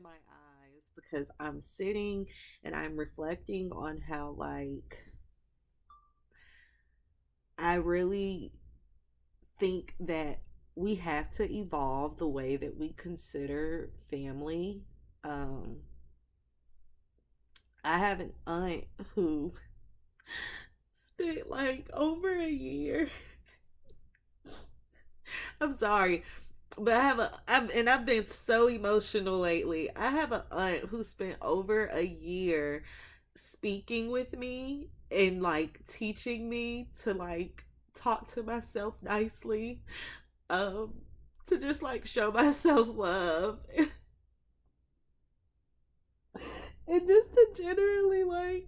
my eyes because I'm sitting and I'm reflecting on how, like, I really think that we have to evolve the way that we consider family. Um, I have an aunt who spent like over a year. I'm sorry, but I've been so emotional lately. I have an aunt who spent over a year speaking with me and like teaching me to like talk to myself nicely, um, to just like show myself love and just to generally like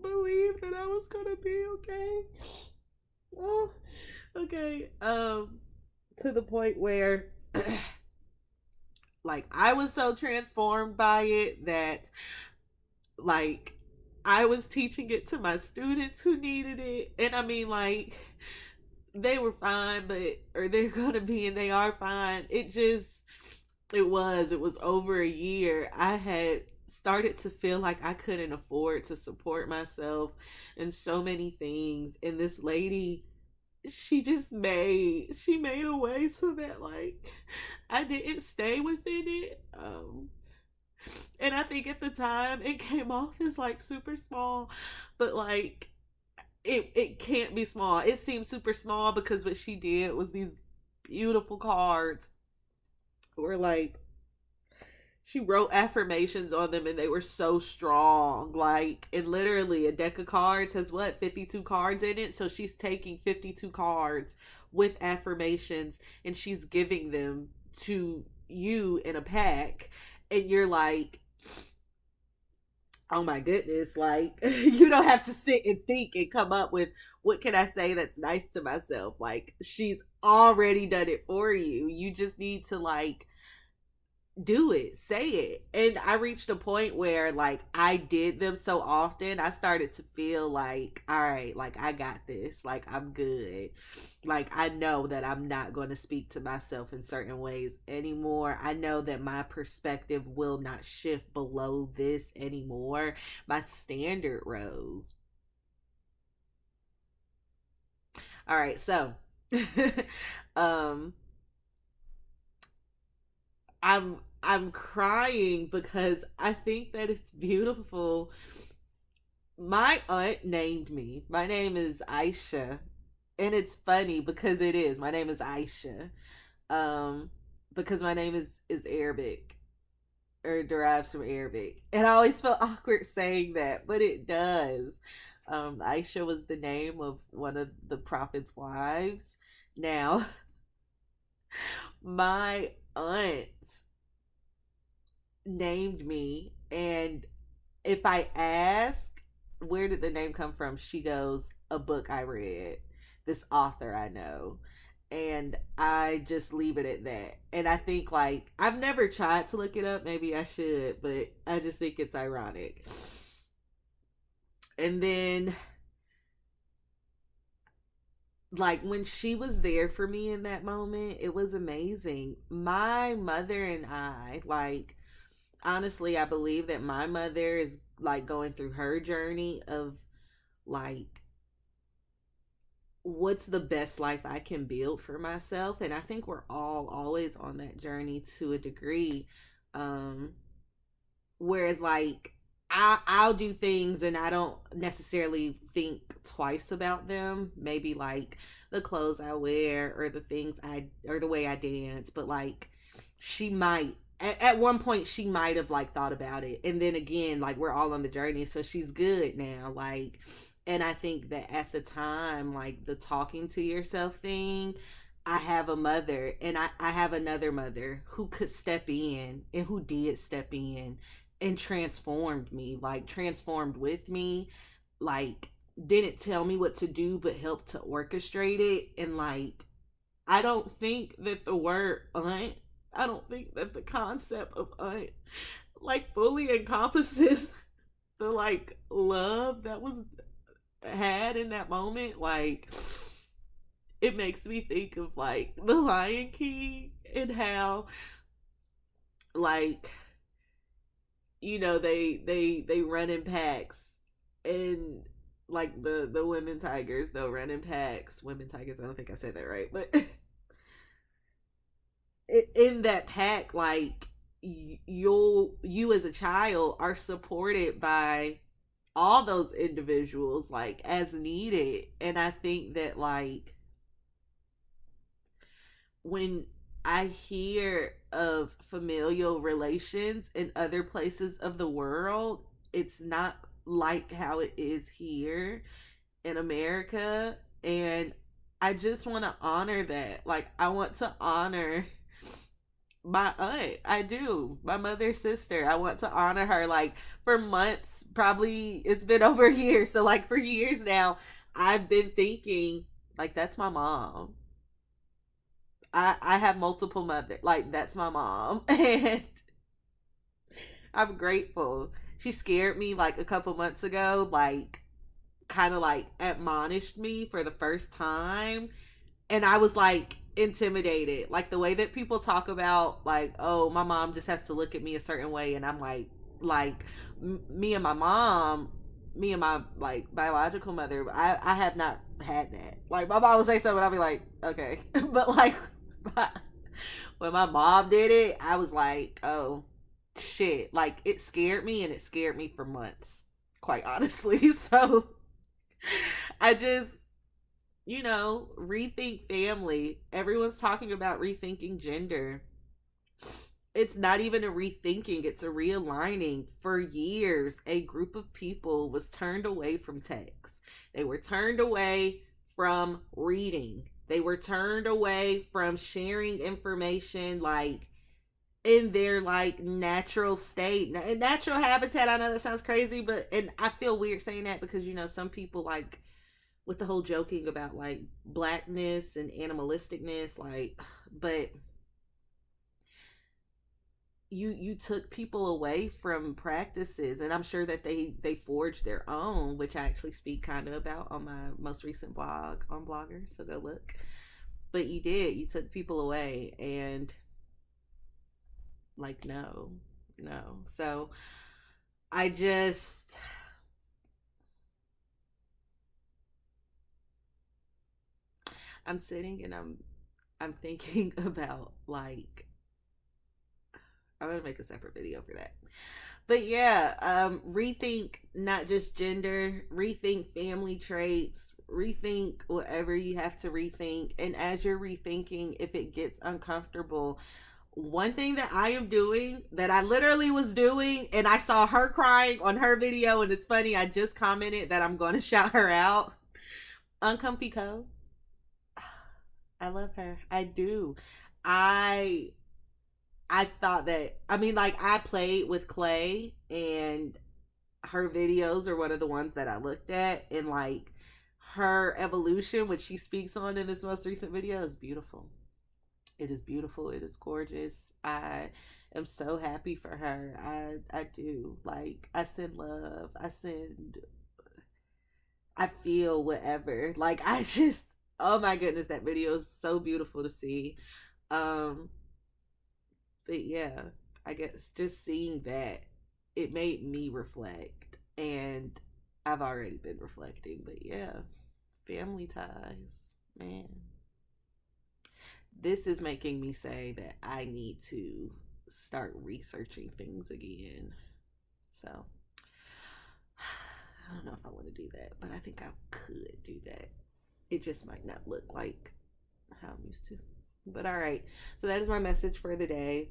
believe that I was gonna be okay. Oh, okay. To the point where like I was so transformed by it that like I was teaching it to my students who needed it. And I mean like they were fine, but or they're gonna be and they are fine. It was over a year. I had started to feel like I couldn't afford to support myself in so many things. And this lady, she made a way so that like I didn't stay within it. And I think at the time it came off as like super small, but like it can't be small. It seemed super small because what she did was these beautiful cards were like she wrote affirmations on them and they were so strong. Like, and literally a deck of cards has what, 52 cards in it? So she's taking 52 cards with affirmations and she's giving them to you in a pack. And you're like, oh my goodness, like you don't have to sit and think and come up with what can I say that's nice to myself. Like, she's already done it for you. You just need to like do it, say it. And I reached a point where like I did them so often I started to feel like, all right, like I got this, like I'm good. Like I know that I'm not going to speak to myself in certain ways anymore. I know that my perspective will not shift below this anymore. My standard rose. All right, so um I'm crying because I think that it's beautiful. My aunt named me. My name is Aisha. And it's funny because it is. My name is Aisha. Um because my name is Arabic or derives from Arabic. And I always felt awkward saying that, but it does. Aisha was the name of one of the prophet's wives. Now, my aunt named me, and if I ask where did the name come from, she goes, a book I read, this author I know. And I just leave it at that. And I think like I've never tried to look it up, maybe I should, but I just think it's ironic. And then like when she was there for me in that moment, it was amazing. My mother and I, like, honestly, I believe that my mother is like going through her journey of like what's the best life I can build for myself. And I think we're all always on that journey to a degree. Um, whereas like I'll do things and I don't necessarily think twice about them. Maybe like the clothes I wear or the things I or the way I dance, but like she might at one point she might have like thought about it. And then again, like we're all on the journey, so she's good now. Like, and I think that at the time, like the talking to yourself thing, I have a mother and I have another mother who could step in and who did step in and transformed me, like transformed with me, like didn't tell me what to do but helped to orchestrate it. And like I don't think that the word aunt, I don't think that the concept of aunt like fully encompasses the like love that was had in that moment. Like it makes me think of like the Lion King and how like they run in packs, and like the women tigers, they'll run in packs. Women tigers, I don't think I said that right, but in that pack, like you as a child are supported by all those individuals, like as needed. And I think that, like, when I hear of familial relations in other places of the world, it's not like how it is here in America. And I just want to honor that. Like, I want to honor my aunt. I do. My mother's sister. I want to honor her. Like, for months, probably it's been over a year. So, like, for years now, I've been thinking, like, that's my mom. I have multiple mothers. Like, that's my mom. And I'm grateful. She scared me like a couple months ago, like, kind of like admonished me for the first time. And I was like intimidated. Like, the way that people talk about, like, oh, my mom just has to look at me a certain way. And I'm like, me and my mom, me and my like biological mother, I have not had that. Like, my mom would say something, I'll be like, okay. But like, when my mom did it, I was like, oh shit. Like, it scared me, and it scared me for months, quite honestly. So I just, rethink family. Everyone's talking about rethinking gender. It's not even a rethinking, it's a realigning. For years, a group of people was turned away from text. They were turned away from reading. They were turned away from sharing information, like, in their like natural state, natural habitat. I know that sounds crazy, but and I feel weird saying that because some people, like, with the whole joking about like blackness and animalisticness, like, but you took people away from practices, and I'm sure that they forged their own, which I actually speak kind of about on my most recent blog on Blogger, so go look. But you took people away, and like, no, no. So I just, I'm sitting and I'm thinking about, like, I'm gonna make a separate video for that. But yeah, rethink not just gender, rethink family traits, rethink whatever you have to rethink. And as you're rethinking, if it gets uncomfortable, one thing that I am doing, that I literally was doing, and I saw her crying on her video, and it's funny, I just commented that I'm going to shout her out. Uncomfy Co. I love her. I do. I I thought that, I mean, like, I played with clay, and her videos are one of the ones that I looked at, and like, her evolution, which she speaks on in this most recent video, is beautiful. It is beautiful. It is gorgeous. I am so happy for her. I do. Like, I send love. I feel whatever. Like, I just, oh my goodness, that video is so beautiful to see. Um but yeah, I guess just seeing that, it made me reflect, and I've already been reflecting. But yeah, family ties, man. This is making me say that I need to start researching things again. So I don't know if I want to do that, but I think I could do that. It just might not look like how I'm used to. But all right. So that is my message for the day.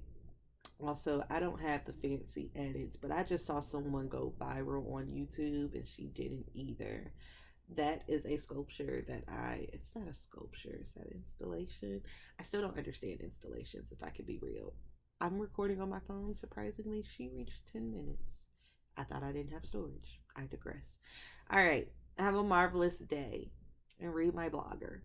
Also, I don't have the fancy edits, but I just saw someone go viral on YouTube, and she didn't either. That is a sculpture that it's not a sculpture, it's that installation. I still don't understand installations, if I could be real. I'm recording on my phone. Surprisingly, she reached 10 minutes. I thought I didn't have storage. I digress. All right. Have a marvelous day, and read my blogger.